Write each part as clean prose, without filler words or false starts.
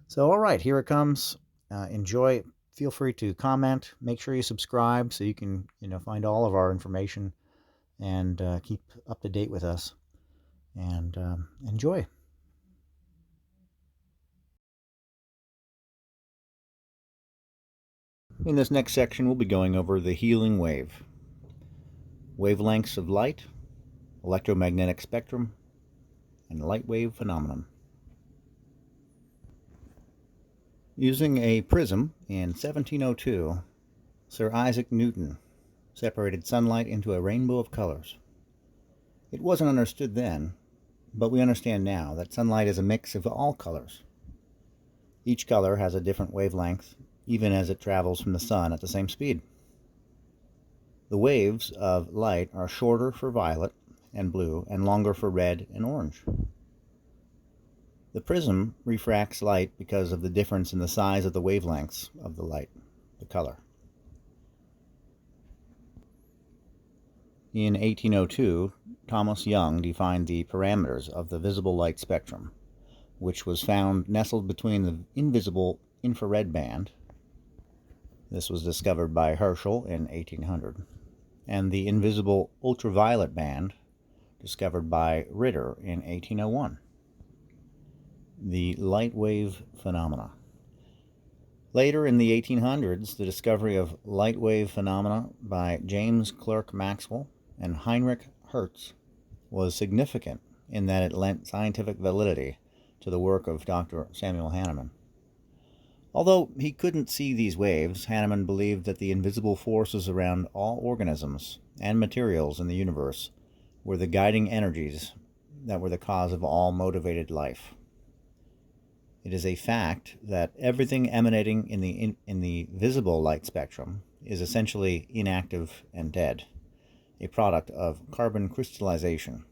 So, all right, here it comes. Enjoy. Feel free to comment. Make sure you subscribe so you can, find all of our information and keep up to date with us. And enjoy. In this next section, we'll be going over the healing wave, wavelengths of light, electromagnetic spectrum, and light wave phenomenon. Using a prism in 1702, Sir Isaac Newton separated sunlight into a rainbow of colors. It wasn't understood then, but we understand now that sunlight is a mix of all colors. Each color has a different wavelength, even as it travels from the sun at the same speed. The waves of light are shorter for violet and blue and longer for red and orange. The prism refracts light because of the difference in the size of the wavelengths of the light, the color. In 1802, Thomas Young defined the parameters of the visible light spectrum, which was found nestled between the invisible infrared band, this was discovered by Herschel in 1800, and the invisible ultraviolet band, discovered by Ritter in 1801. The light wave phenomena. Later in the 1800s, the discovery of light wave phenomena by James Clerk Maxwell and Heinrich Hertz was significant in that it lent scientific validity to the work of Dr. Samuel Hahnemann. Although he couldn't see these waves, Hahnemann believed that the invisible forces around all organisms and materials in the universe were the guiding energies that were the cause of all motivated life. It is a fact that everything emanating in the visible light spectrum is essentially inactive and dead, a product of carbon crystallization.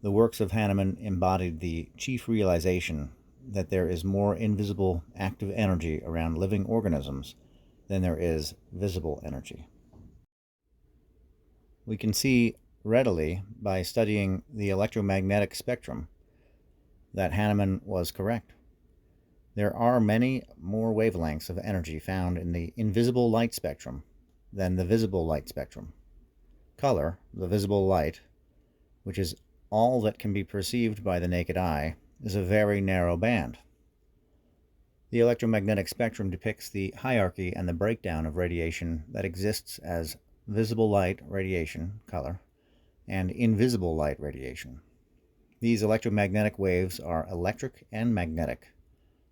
The works of Hahnemann embodied the chief realization that there is more invisible active energy around living organisms than there is visible energy. We can see readily by studying the electromagnetic spectrum that Hahnemann was correct. There are many more wavelengths of energy found in the invisible light spectrum than the visible light spectrum. Color, the visible light, which is all that can be perceived by the naked eye, is a very narrow band. The electromagnetic spectrum depicts the hierarchy and the breakdown of radiation that exists as visible light radiation, color, and invisible light radiation. These electromagnetic waves are electric and magnetic,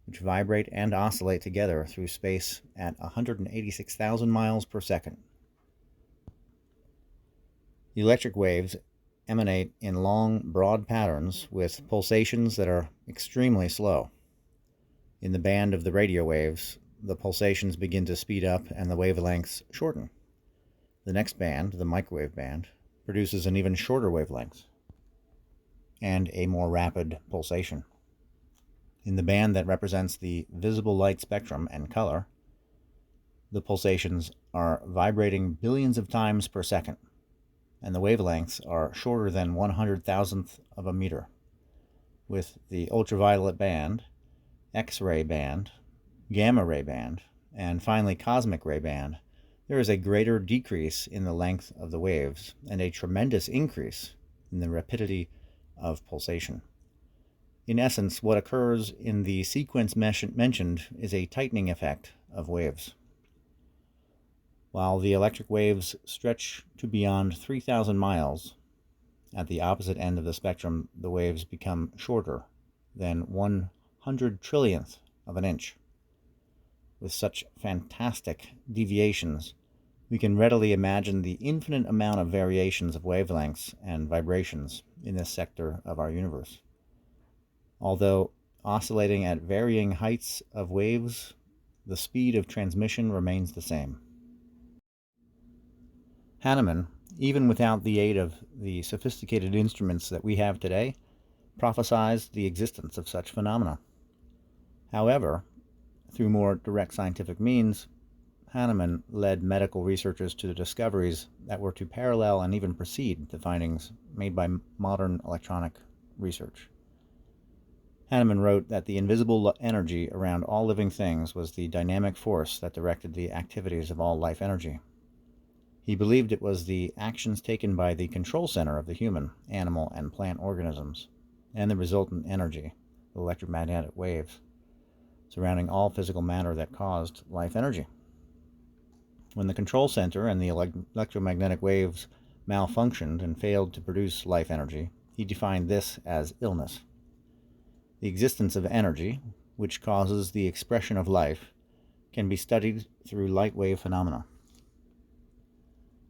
which vibrate and oscillate together through space at 186,000 miles per second. The electric waves emanate in long, broad patterns with pulsations that are extremely slow. In the band of the radio waves, the pulsations begin to speed up and the wavelengths shorten. The next band, the microwave band, produces an even shorter wavelength and a more rapid pulsation. In the band that represents the visible light spectrum and color, the pulsations are vibrating billions of times per second, and the wavelengths are shorter than 100,000th of a meter. With the ultraviolet band, X-ray band, gamma ray band, and finally cosmic ray band, there is a greater decrease in the length of the waves and a tremendous increase in the rapidity of pulsation. In essence, what occurs in the sequence mentioned is a tightening effect of waves. While the electric waves stretch to beyond 3,000 miles, at the opposite end of the spectrum, the waves become shorter than 100 trillionth of an inch. With such fantastic deviations, we can readily imagine the infinite amount of variations of wavelengths and vibrations in this sector of our universe. Although oscillating at varying heights of waves, the speed of transmission remains the same. Hahnemann, even without the aid of the sophisticated instruments that we have today, prophesied the existence of such phenomena. However, through more direct scientific means, Hahnemann led medical researchers to the discoveries that were to parallel and even precede the findings made by modern electronic research. Hahnemann wrote that the invisible energy around all living things was the dynamic force that directed the activities of all life energy. He believed it was the actions taken by the control center of the human, animal, and plant organisms, and the resultant energy, the electromagnetic waves, surrounding all physical matter that caused life energy. When the control center and the electromagnetic waves malfunctioned and failed to produce life energy, he defined this as illness. The existence of energy, which causes the expression of life, can be studied through light wave phenomena.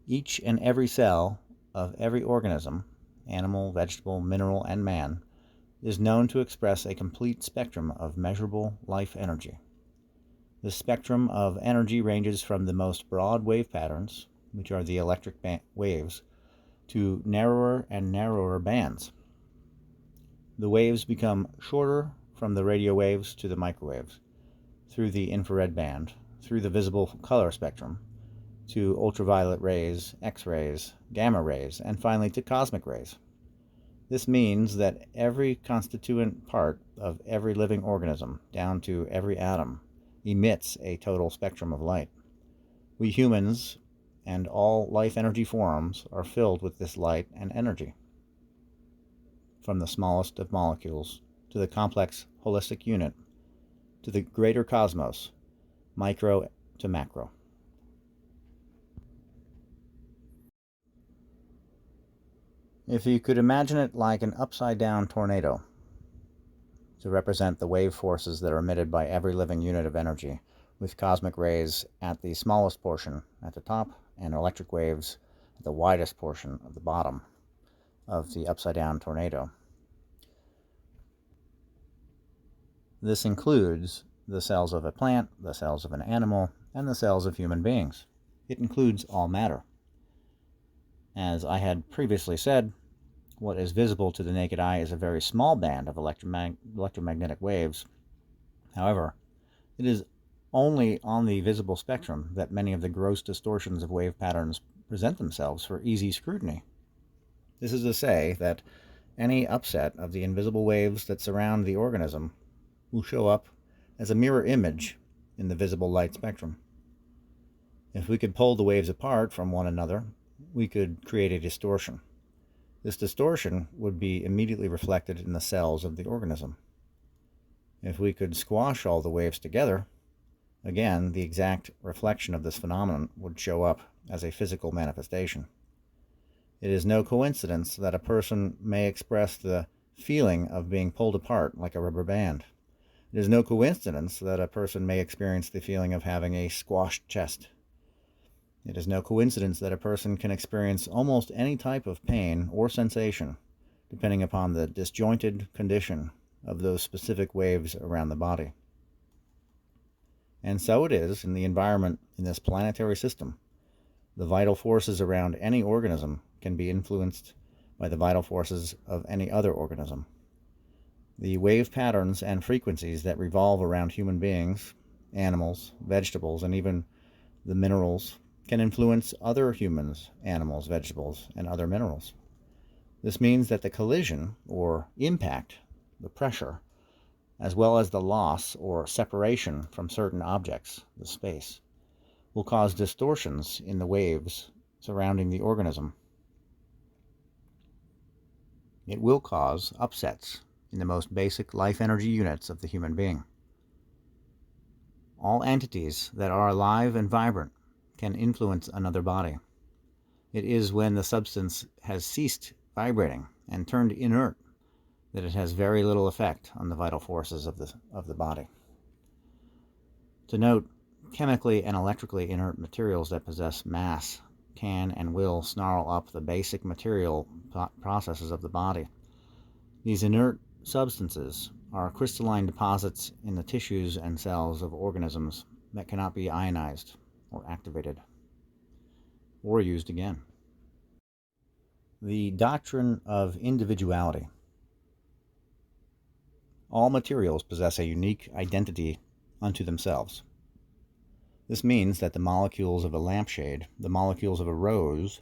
Each and every cell of every organism, animal, vegetable, mineral, and man, is known to express a complete spectrum of measurable life energy. The spectrum of energy ranges from the most broad wave patterns, which are the electric waves, to narrower and narrower bands. The waves become shorter from the radio waves to the microwaves, through the infrared band, through the visible color spectrum, to ultraviolet rays, X-rays, gamma rays, and finally to cosmic rays. This means that every constituent part of every living organism, down to every atom, emits a total spectrum of light. We humans and all life energy forms are filled with this light and energy, from the smallest of molecules to the complex holistic unit to the greater cosmos, micro to macro. If you could imagine it like an upside-down tornado, to represent the wave forces that are emitted by every living unit of energy, with cosmic rays at the smallest portion at the top and electric waves at the widest portion of the bottom of the upside-down tornado. This includes the cells of a plant, the cells of an animal, and the cells of human beings. It includes all matter. As I had previously said, what is visible to the naked eye is a very small band of electromagnetic waves. However, it is only on the visible spectrum that many of the gross distortions of wave patterns present themselves for easy scrutiny. This is to say that any upset of the invisible waves that surround the organism will show up as a mirror image in the visible light spectrum. If we could pull the waves apart from one another, we could create a distortion. This distortion would be immediately reflected in the cells of the organism. If we could squash all the waves together, again, the exact reflection of this phenomenon would show up as a physical manifestation. It is no coincidence that a person may express the feeling of being pulled apart like a rubber band. It is no coincidence that a person may experience the feeling of having a squashed chest. It is no coincidence that a person can experience almost any type of pain or sensation, depending upon the disjointed condition of those specific waves around the body. And so it is in the environment in this planetary system. The vital forces around any organism can be influenced by the vital forces of any other organism. The wave patterns and frequencies that revolve around human beings, animals, vegetables, and even the minerals can influence other humans, animals, vegetables, and other minerals. This means that the collision or impact, the pressure, as well as the loss or separation from certain objects, the space, will cause distortions in the waves surrounding the organism. It will cause upsets in the most basic life energy units of the human being. All entities that are alive and vibrant can influence another body. It is when the substance has ceased vibrating and turned inert that it has very little effect on the vital forces of the body. To note, chemically and electrically inert materials that possess mass can and will snarl up the basic material processes of the body. These inert substances are crystalline deposits in the tissues and cells of organisms that cannot be ionized or activated or used again. The doctrine of individuality. All materials possess a unique identity unto themselves. This means that the molecules of a lampshade, the molecules of a rose,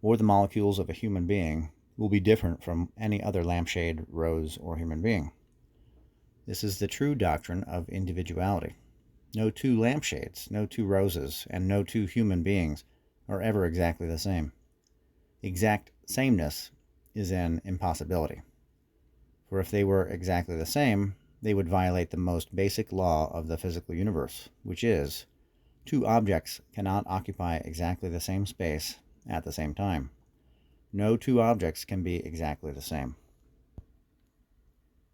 or the molecules of a human being will be different from any other lampshade, rose, or human being. This is the true doctrine of individuality. No two lampshades, no two roses, and no two human beings are ever exactly the same. Exact sameness is an impossibility. For if they were exactly the same, they would violate the most basic law of the physical universe, which is, two objects cannot occupy exactly the same space at the same time. No two objects can be exactly the same.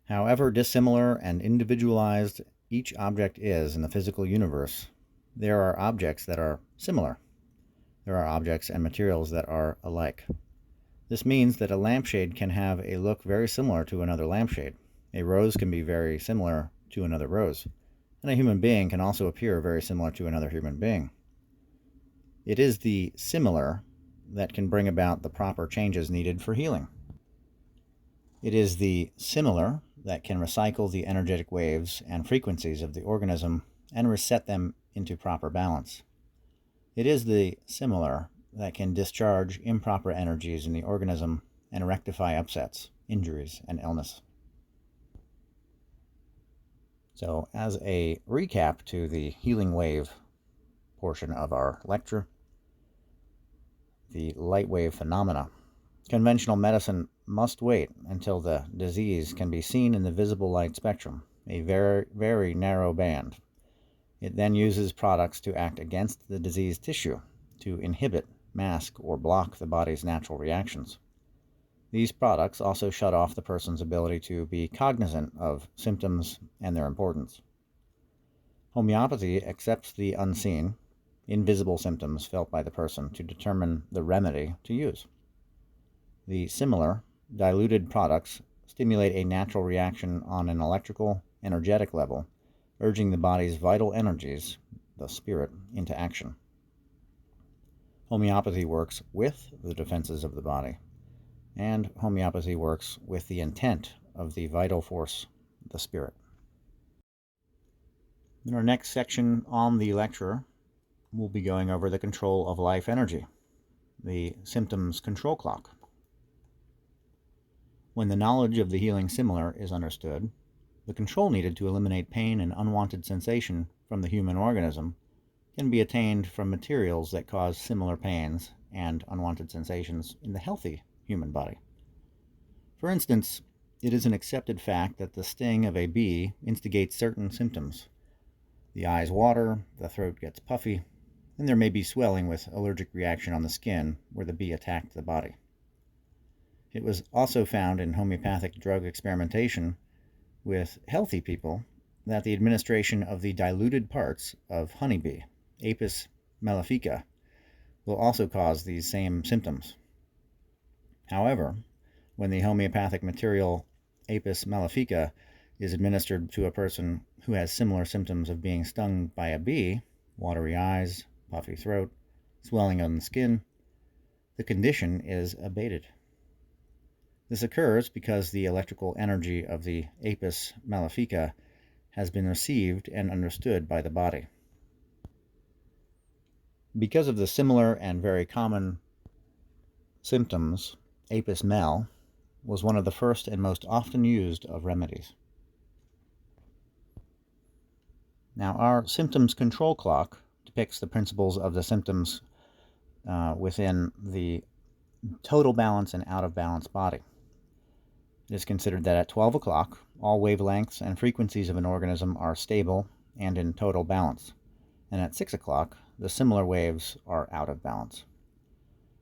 However dissimilar and individualized each object is in the physical universe, there are objects that are similar. There are objects and materials that are alike. This means that a lampshade can have a look very similar to another lampshade. A rose can be very similar to another rose. And a human being can also appear very similar to another human being. It is the similar that can bring about the proper changes needed for healing. It is the similar that can recycle the energetic waves and frequencies of the organism and reset them into proper balance. It is the similar that can discharge improper energies in the organism and rectify upsets, injuries, and illness. So, as a recap to the healing wave portion of our lecture, the light wave phenomena. Conventional medicine must wait until the disease can be seen in the visible light spectrum, a very, very narrow band. It then uses products to act against the diseased tissue, to inhibit, mask, or block the body's natural reactions. These products also shut off the person's ability to be cognizant of symptoms and their importance. Homeopathy accepts the unseen, invisible symptoms felt by the person to determine the remedy to use. The similar, diluted products stimulate a natural reaction on an electrical, energetic level, urging the body's vital energies, the spirit, into action. Homeopathy works with the defenses of the body, and homeopathy works with the intent of the vital force, the spirit. In our next section on the lecture, we'll be going over the control of life energy, the symptoms control clock. When the knowledge of the healing similar is understood, the control needed to eliminate pain and unwanted sensation from the human organism can be attained from materials that cause similar pains and unwanted sensations in the healthy human body. For instance, it is an accepted fact that the sting of a bee instigates certain symptoms. The eyes water, the throat gets puffy, and there may be swelling with allergic reaction on the skin where the bee attacked the body. It was also found in homeopathic drug experimentation with healthy people that the administration of the diluted parts of honeybee, Apis mellifica, will also cause these same symptoms. However, when the homeopathic material Apis mellifica is administered to a person who has similar symptoms of being stung by a bee, watery eyes, puffy throat, swelling on the skin, the condition is abated. This occurs because the electrical energy of the Apis mellifica has been received and understood by the body. Because of the similar and very common symptoms, Apis mel was one of the first and most often used of remedies. Now, our symptoms control clock depicts the principles of the symptoms within the total balance and out of balance body. It is considered that at 12 o'clock, all wavelengths and frequencies of an organism are stable and in total balance, and at 6 o'clock, the similar waves are out of balance.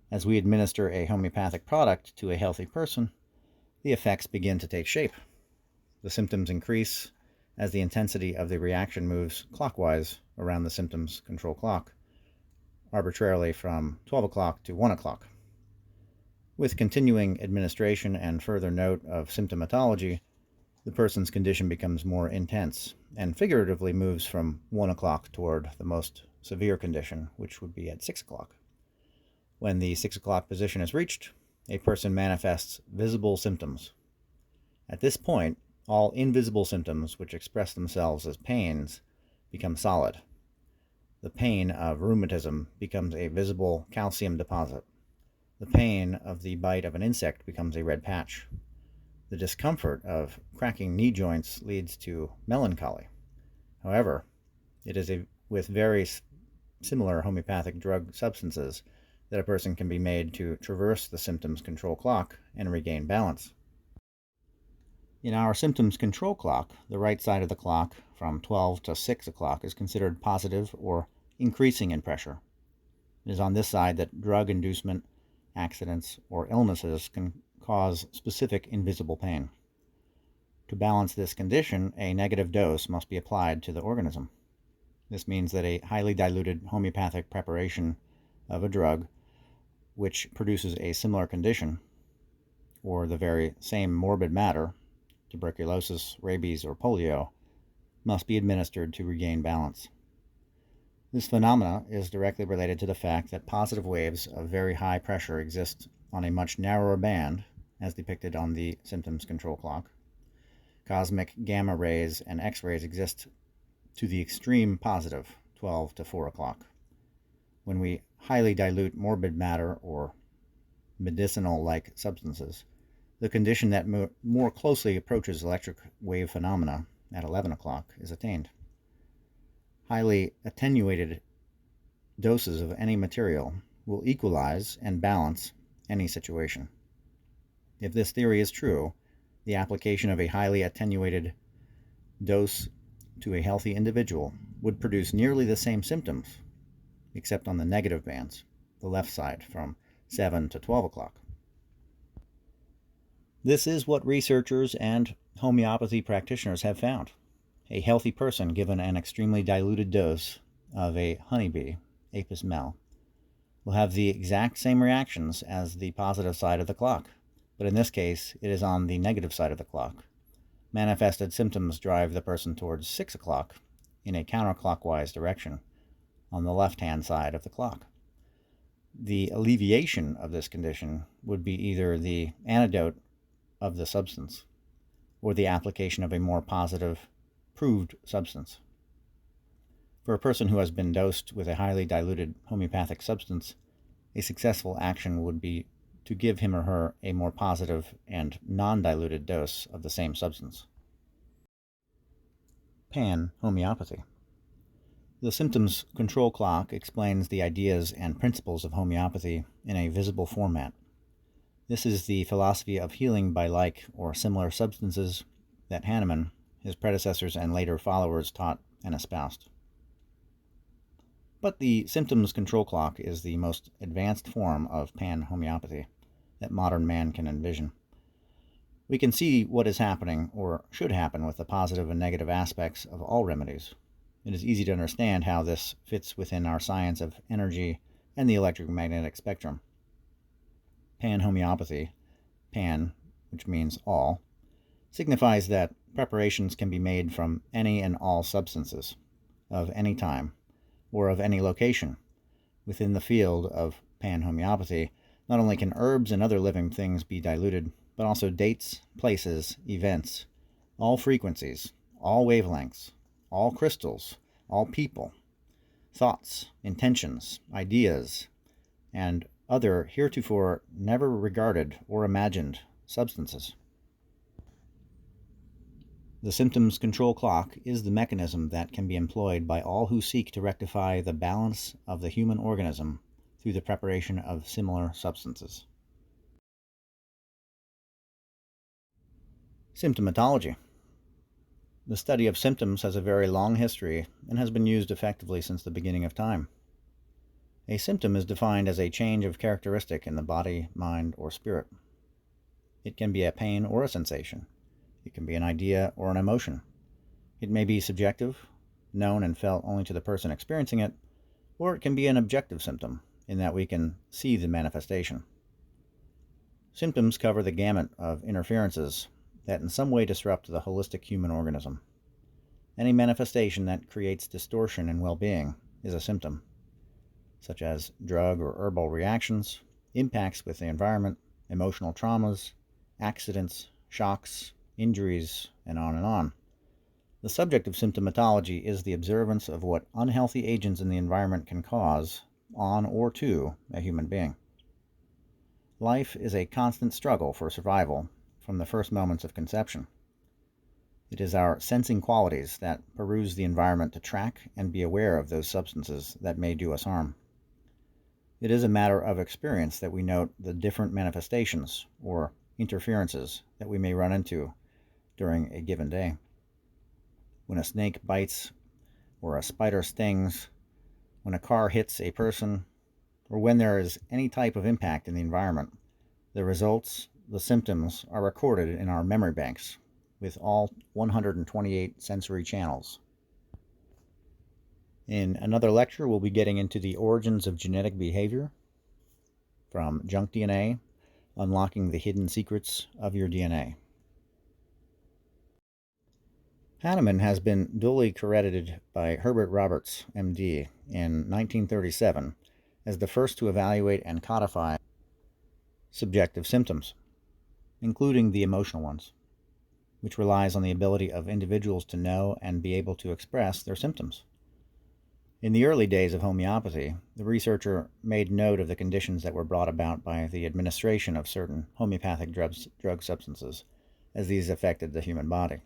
As we administer a homeopathic product to a healthy person, the effects begin to take shape. The symptoms increase as the intensity of the reaction moves clockwise around the symptoms control clock, arbitrarily from 12 o'clock to 1 o'clock. With continuing administration and further note of symptomatology, the person's condition becomes more intense and figuratively moves from 1 o'clock toward the most severe condition, which would be at 6 o'clock. When the 6 o'clock position is reached, a person manifests visible symptoms. At this point, all invisible symptoms which express themselves as pains become solid. The pain of rheumatism becomes a visible calcium deposit. The pain of the bite of an insect becomes a red patch. The discomfort of cracking knee joints leads to melancholy. However, it is with very similar homeopathic drug substances that a person can be made to traverse the symptoms control clock and regain balance. In our symptoms control clock, the right side of the clock from 12 to 6 o'clock is considered positive or increasing in pressure. It is on this side that drug inducement, accidents, or illnesses can cause specific invisible pain. To balance this condition, a negative dose must be applied to the organism. This means that a highly diluted homeopathic preparation of a drug which produces a similar condition, or the very same morbid matter, tuberculosis, rabies, or polio, must be administered to regain balance. This phenomena is directly related to the fact that positive waves of very high pressure exist on a much narrower band, as depicted on the symptoms control clock. Cosmic gamma rays and X-rays exist to the extreme positive, 12 to 4 o'clock. When we highly dilute morbid matter or medicinal-like substances, the condition that more closely approaches electric wave phenomena at 11 o'clock is attained. Highly attenuated doses of any material will equalize and balance any situation. If this theory is true, the application of a highly attenuated dose to a healthy individual would produce nearly the same symptoms, except on the negative bands, the left side, from 7 to 12 o'clock. This is what researchers and homeopathy practitioners have found. A healthy person given an extremely diluted dose of a honeybee, Apis mel, will have the exact same reactions as the positive side of the clock, but in this case it is on the negative side of the clock. Manifested symptoms drive the person towards 6 o'clock in a counterclockwise direction on the left-hand side of the clock. The alleviation of this condition would be either the antidote of the substance or the application of a more positive, proved substance. For a person who has been dosed with a highly diluted homeopathic substance, a successful action would be to give him or her a more positive and non-diluted dose of the same substance. Pan-homeopathy. The symptoms control clock explains the ideas and principles of homeopathy in a visible format. This is the philosophy of healing by like or similar substances that Hahnemann, his predecessors, and later followers taught and espoused. But the symptoms control clock is the most advanced form of pan-homeopathy that modern man can envision. We can see what is happening, or should happen, with the positive and negative aspects of all remedies. It is easy to understand how this fits within our science of energy and the electromagnetic spectrum. Pan-homeopathy, pan, which means all, signifies that preparations can be made from any and all substances, of any time, or of any location. Within the field of pan-homeopathy, not only can herbs and other living things be diluted, but also dates, places, events, all frequencies, all wavelengths, all crystals, all people, thoughts, intentions, ideas, and other heretofore never regarded or imagined substances. The symptoms control clock is the mechanism that can be employed by all who seek to rectify the balance of the human organism through the preparation of similar substances. Symptomatology. The study of symptoms has a very long history and has been used effectively since the beginning of time. A symptom is defined as a change of characteristic in the body, mind, or spirit. It can be a pain or a sensation. It can be an idea or an emotion. It may be subjective, known and felt only to the person experiencing it, or it can be an objective symptom, in that we can see the manifestation. Symptoms cover the gamut of interferences that in some way disrupt the holistic human organism. Any manifestation that creates distortion in well-being is a symptom, such as drug or herbal reactions, impacts with the environment, emotional traumas, accidents, shocks, injuries, and on and on. The subject of symptomatology is the observance of what unhealthy agents in the environment can cause on or to a human being. Life is a constant struggle for survival from the first moments of conception. It is our sensing qualities that peruse the environment to track and be aware of those substances that may do us harm. It is a matter of experience that we note the different manifestations or interferences that we may run into during a given day. When a snake bites or a spider stings, when a car hits a person, or when there is any type of impact in the environment, the results, the symptoms, are recorded in our memory banks with all 128 sensory channels. In another lecture, we'll be getting into the origins of genetic behavior, from junk DNA, unlocking the hidden secrets of your DNA. Hahnemann has been duly credited by Herbert Roberts, MD, in 1937 as the first to evaluate and codify subjective symptoms, including the emotional ones, which relies on the ability of individuals to know and be able to express their symptoms. In the early days of homeopathy, the researcher made note of the conditions that were brought about by the administration of certain homeopathic drug substances, as these affected the human body.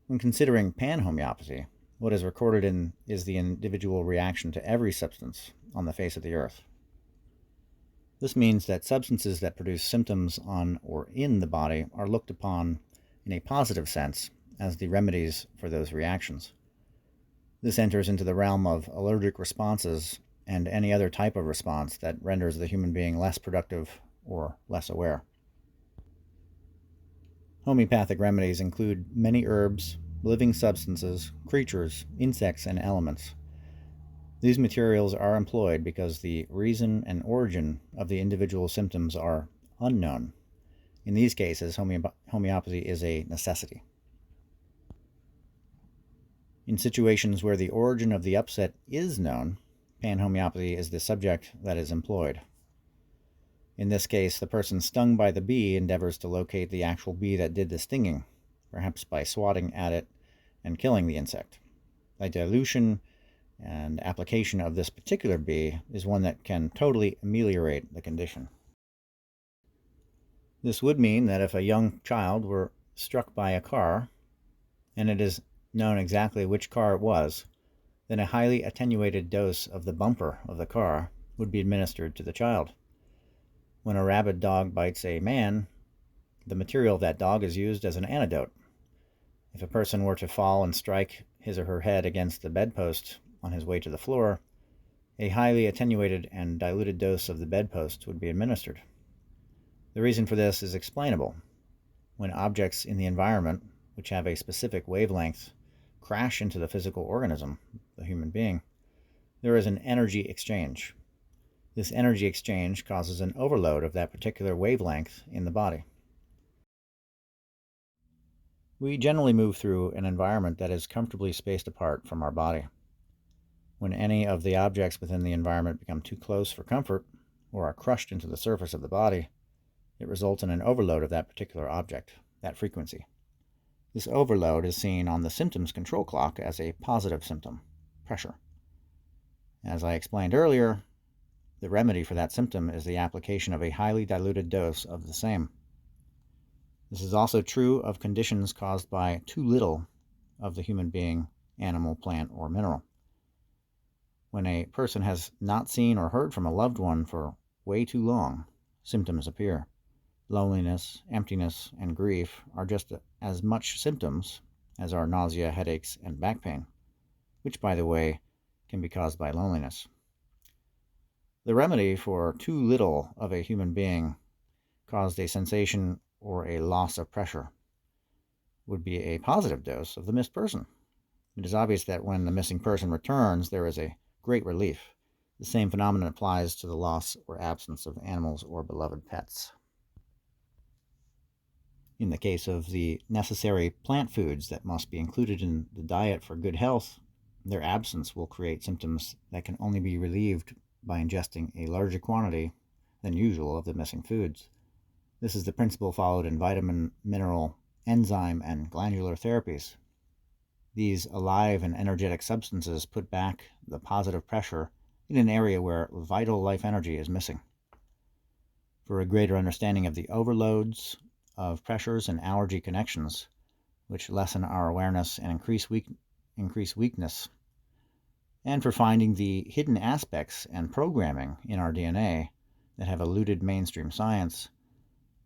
When considering pan-homeopathy, what is recorded is the individual reaction to every substance on the face of the earth. This means that substances that produce symptoms on or in the body are looked upon in a positive sense as the remedies for those reactions. This enters into the realm of allergic responses and any other type of response that renders the human being less productive or less aware. Homeopathic remedies include many herbs, living substances, creatures, insects, and elements. These materials are employed because the reason and origin of the individual symptoms are unknown. In these cases, homeopathy is a necessity. In situations where the origin of the upset is known, pan-homeopathy is the subject that is employed. In this case, the person stung by the bee endeavors to locate the actual bee that did the stinging, perhaps by swatting at it and killing the insect. The dilution and application of this particular bee is one that can totally ameliorate the condition. This would mean that if a young child were struck by a car, and it is known exactly which car it was, then a highly attenuated dose of the bumper of the car would be administered to the child. When a rabid dog bites a man, the material of that dog is used as an antidote. If a person were to fall and strike his or her head against the bedpost on his way to the floor, a highly attenuated and diluted dose of the bedpost would be administered. The reason for this is explainable. When objects in the environment, which have a specific wavelength, crash into the physical organism, the human being, there is an energy exchange. This energy exchange causes an overload of that particular wavelength in the body. We generally move through an environment that is comfortably spaced apart from our body. When any of the objects within the environment become too close for comfort or are crushed into the surface of the body, it results in an overload of that particular object, that frequency. This overload is seen on the symptoms control clock as a positive symptom, pressure. As I explained earlier, the remedy for that symptom is the application of a highly diluted dose of the same. This is also true of conditions caused by too little of the human being, animal, plant, or mineral. When a person has not seen or heard from a loved one for way too long, symptoms appear. Loneliness, emptiness, and grief are just as much symptoms as are nausea, headaches, and back pain, which, by the way, can be caused by loneliness. The remedy for too little of a human being caused a sensation or a loss of pressure would be a positive dose of the missed person. It is obvious that when the missing person returns, there is a great relief. The same phenomenon applies to the loss or absence of animals or beloved pets. In the case of the necessary plant foods that must be included in the diet for good health, their absence will create symptoms that can only be relieved by ingesting a larger quantity than usual of the missing foods. This is the principle followed in vitamin, mineral, enzyme, and glandular therapies. These alive and energetic substances put back the positive pressure in an area where vital life energy is missing. For a greater understanding of the overloads of pressures and allergy connections, which lessen our awareness and increase weakness, and for finding the hidden aspects and programming in our DNA that have eluded mainstream science.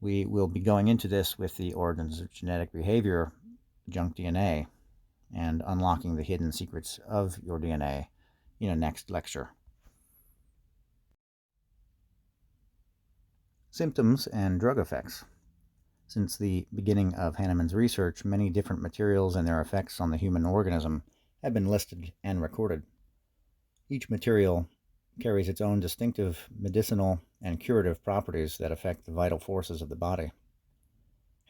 We will be going into this with the origins of genetic behavior, junk DNA, and unlocking the hidden secrets of your DNA in a next lecture. Symptoms and drug effects. Since the beginning of Hahnemann's research, many different materials and their effects on the human organism have been listed and recorded. Each material carries its own distinctive medicinal and curative properties that affect the vital forces of the body.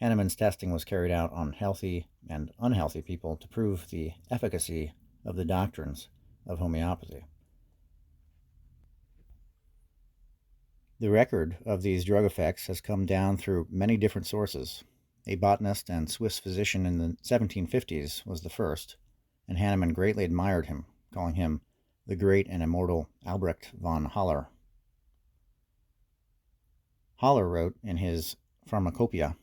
Hahnemann's testing was carried out on healthy and unhealthy people to prove the efficacy of the doctrines of homeopathy. The record of these drug effects has come down through many different sources. A botanist and Swiss physician in the 1750s was the first, and Hahnemann greatly admired him, calling him the great and immortal Albrecht von Haller. Haller wrote in his Pharmacopoeia,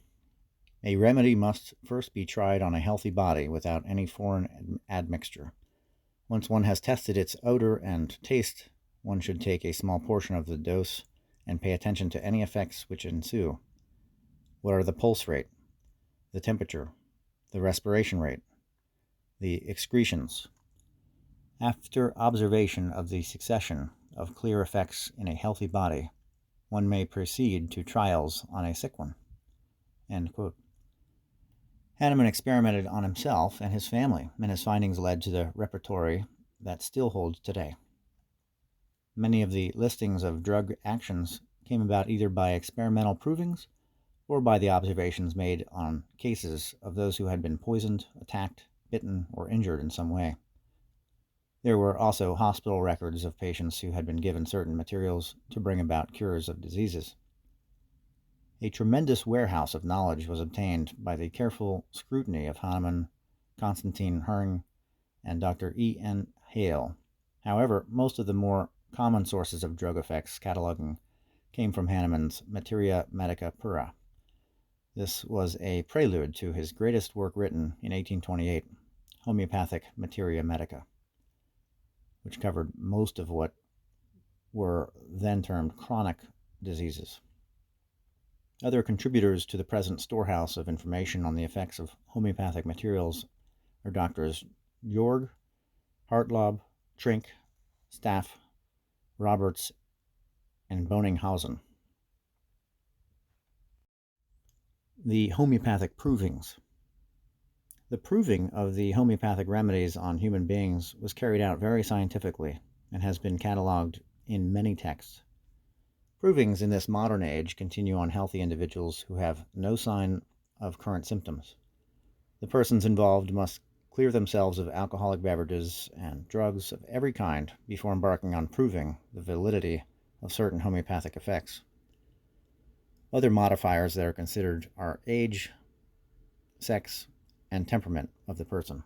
"A remedy must first be tried on a healthy body without any foreign admixture. Once one has tested its odor and taste, one should take a small portion of the dose and pay attention to any effects which ensue. What are the pulse rate, the temperature, the respiration rate, the excretions? After observation of the succession of clear effects in a healthy body, one may proceed to trials on a sick one." End quote. Hahnemann experimented on himself and his family, and his findings led to the repertory that still holds today. Many of the listings of drug actions came about either by experimental provings or by the observations made on cases of those who had been poisoned, attacked, bitten, or injured in some way. There were also hospital records of patients who had been given certain materials to bring about cures of diseases. A tremendous warehouse of knowledge was obtained by the careful scrutiny of Hahnemann, Constantine Hering, and Dr. E. N. Hale. However, most of the more common sources of drug effects cataloging came from Hahnemann's Materia Medica Pura. This was a prelude to his greatest work written in 1828, Homeopathic Materia Medica, which covered most of what were then termed chronic diseases. Other contributors to the present storehouse of information on the effects of homeopathic materials are Doctors Jorg, Hartlaub, Trink, Staff, Roberts, and Boninghausen. The homeopathic provings. The proving of the homeopathic remedies on human beings was carried out very scientifically and has been catalogued in many texts. Provings in this modern age continue on healthy individuals who have no sign of current symptoms. The persons involved must clear themselves of alcoholic beverages and drugs of every kind before embarking on proving the validity of certain homeopathic effects. Other modifiers that are considered are age, sex, and temperament of the person.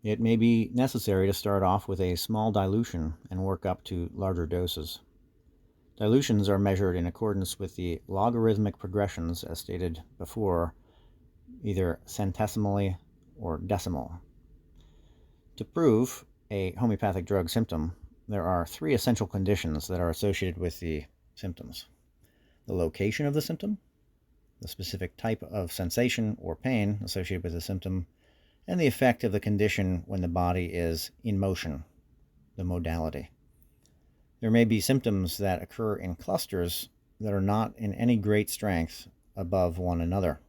It may be necessary to start off with a small dilution and work up to larger doses. Dilutions are measured in accordance with the logarithmic progressions as stated before, either centesimally or decimal. To prove a homeopathic drug symptom, there are 3 essential conditions that are associated with the symptoms: the location of the symptom, the specific type of sensation or pain associated with the symptom, and the effect of the condition when the body is in motion, the modality. There may be symptoms that occur in clusters that are not in any great strength above one another.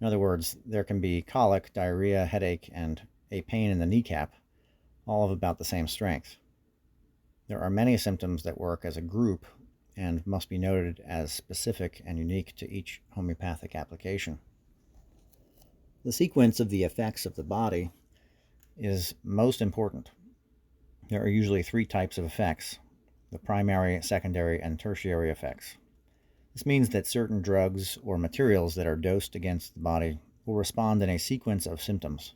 In other words, there can be colic, diarrhea, headache, and a pain in the kneecap, all of about the same strength. There are many symptoms that work as a group and must be noted as specific and unique to each homeopathic application. The sequence of the effects of the body is most important. There are usually 3 types of effects: the primary, secondary, and tertiary effects. This means that certain drugs or materials that are dosed against the body will respond in a sequence of symptoms.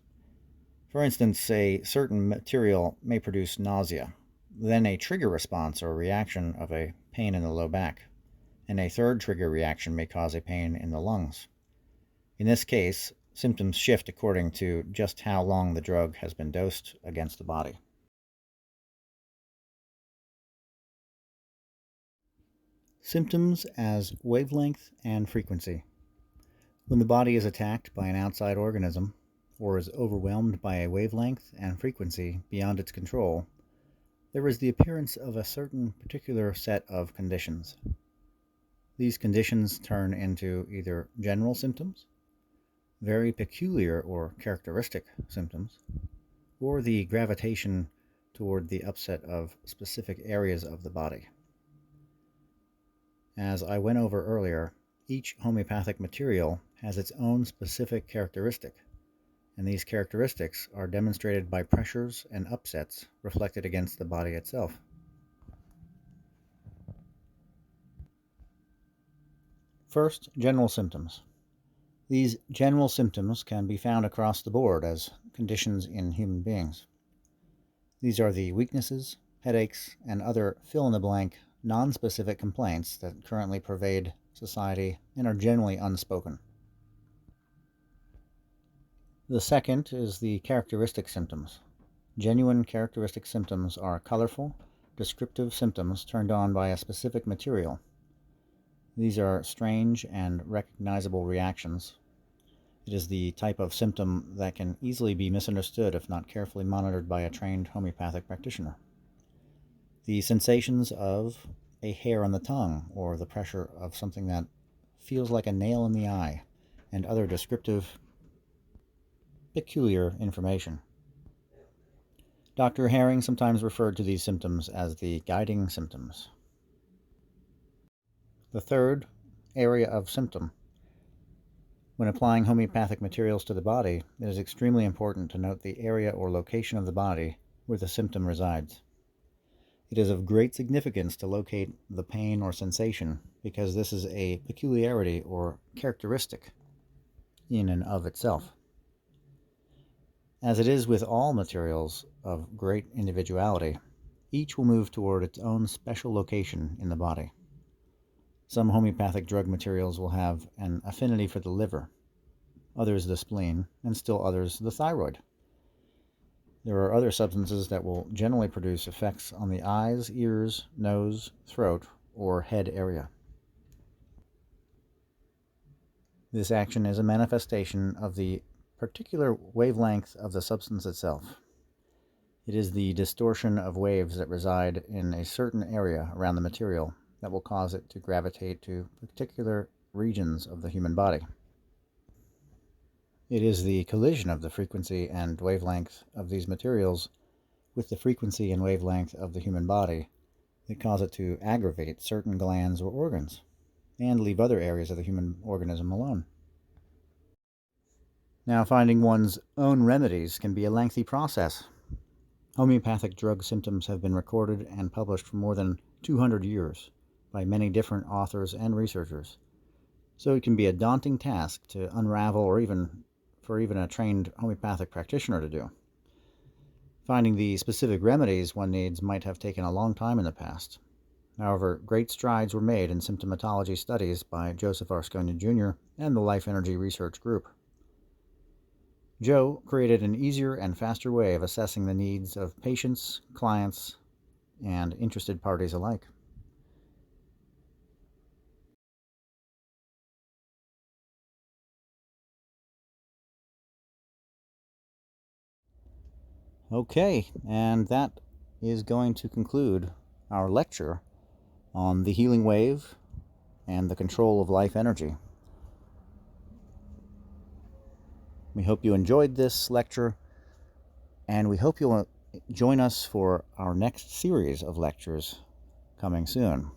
For instance, a certain material may produce nausea, then a trigger response or reaction of a pain in the low back, and a third trigger reaction may cause a pain in the lungs. In this case, symptoms shift according to just how long the drug has been dosed against the body. Symptoms as wavelength and frequency. When the body is attacked by an outside organism, or is overwhelmed by a wavelength and frequency beyond its control, there is the appearance of a certain particular set of conditions. These conditions turn into either general symptoms, very peculiar or characteristic symptoms, or the gravitation toward the upset of specific areas of the body. As I went over earlier, each homeopathic material has its own specific characteristic, and these characteristics are demonstrated by pressures and upsets reflected against the body itself. First, general symptoms. These general symptoms can be found across the board as conditions in human beings. These are the weaknesses, headaches, and other fill-in-the-blank, non-specific complaints that currently pervade society and are generally unspoken. The second is the characteristic symptoms. Genuine characteristic symptoms are colorful, descriptive symptoms turned on by a specific material. These are strange and recognizable reactions. It is the type of symptom that can easily be misunderstood if not carefully monitored by a trained homeopathic practitioner. The sensations of a hair on the tongue, or the pressure of something that feels like a nail in the eye, and other descriptive, peculiar information. Dr. Herring sometimes referred to these symptoms as the guiding symptoms. The third area of symptom. When applying homeopathic materials to the body, it is extremely important to note the area or location of the body where the symptom resides. It is of great significance to locate the pain or sensation because this is a peculiarity or characteristic in and of itself. As it is with all materials of great individuality, each will move toward its own special location in the body. Some homeopathic drug materials will have an affinity for the liver, others the spleen, and still others the thyroid. There are other substances that will generally produce effects on the eyes, ears, nose, throat, or head area. This action is a manifestation of the particular wavelength of the substance itself. It is the distortion of waves that reside in a certain area around the material that will cause it to gravitate to particular regions of the human body. It is the collision of the frequency and wavelength of these materials with the frequency and wavelength of the human body that cause it to aggravate certain glands or organs and leave other areas of the human organism alone. Now, finding one's own remedies can be a lengthy process. Homeopathic drug symptoms have been recorded and published for more than 200 years by many different authors and researchers, so it can be a daunting task to unravel or even a trained homeopathic practitioner to do. Finding the specific remedies one needs might have taken a long time in the past. However, great strides were made in symptomatology studies by Joseph R. Scogna Jr. and the Life Energy Research Group. Joe created an easier and faster way of assessing the needs of patients, clients, and interested parties alike. Okay, and that is going to conclude our lecture on the healing wave and the control of life energy. We hope you enjoyed this lecture, and we hope you'll join us for our next series of lectures coming soon.